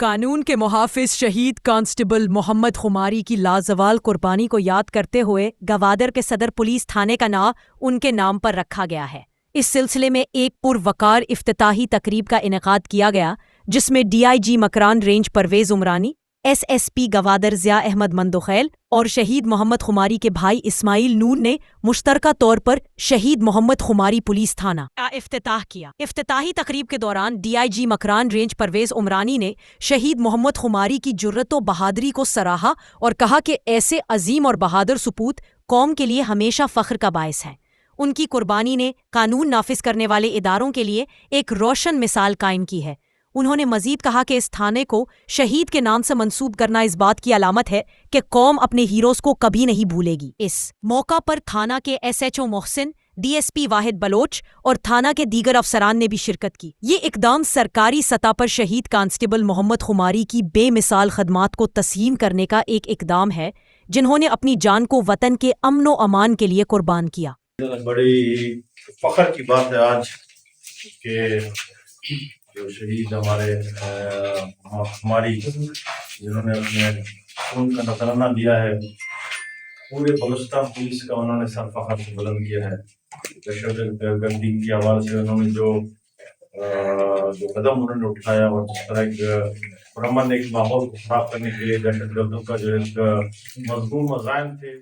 قانون کے محافظ شہید کانسٹیبل محمد خماری کی لازوال قربانی کو یاد کرتے ہوئے گوادر کے صدر پولیس تھانے کا نام ان کے نام پر رکھا گیا ہے۔ اس سلسلے میں ایک پروقار افتتاحی تقریب کا انعقاد کیا گیا جس میں D I G Makran range Parvez Umrani, S S P Gwadar Zia Ahmed Mandokhel اور شہید محمد خماری کے بھائی اسماعیل نور نے مشترکہ طور پر شہید محمد خماری پولیس تھانہ کا افتتاح کیا۔ افتتاحی تقریب کے دوران D I G Makran range Parvez Umrani نے شہید محمد خماری کی جرأت و بہادری کو سراہا اور کہا کہ ایسے عظیم اور بہادر سپوت قوم کے لیے ہمیشہ فخر کا باعث ہیں۔ ان کی قربانی نے قانون نافذ کرنے والے اداروں کے لیے ایک روشن مثال قائم کی ہے۔ انہوں نے مزید کہا کہ اس تھانے کو شہید کے نام سے منسوب کرنا اس بات کی علامت ہے کہ قوم اپنے ہیروز کو کبھی نہیں بھولے گی۔ اس موقع پر تھانہ کے ایس ایچ او محسن، ڈی ایس پی واحد بلوچ اور تھانہ کے دیگر افسران نے بھی شرکت کی۔ یہ اقدام سرکاری سطح پر شہید کانسٹیبل محمد خماری کی بے مثال خدمات کو تسلیم کرنے کا ایک اقدام ہے، جنہوں نے اپنی جان کو وطن کے امن و امان کے لیے قربان کیا۔ بڑی فخر کی بات ہے آج کہ جو شہید ہمارے ہماری جنہوں نے اپنے خون کا نذرانہ دیا ہے، پورے بلوچستان پولیس کا انہوں نے سر فخر سے بلند کیا ہے۔ دہشت گردی کے حوالے سے انہوں نے جو قدم انہوں نے اٹھایا اور جس طرح ایک پرامن ایک ماحول کو خراب کرنے کے لیے دہشت گردوں کا جو ایک مضمون مظاہر تھے۔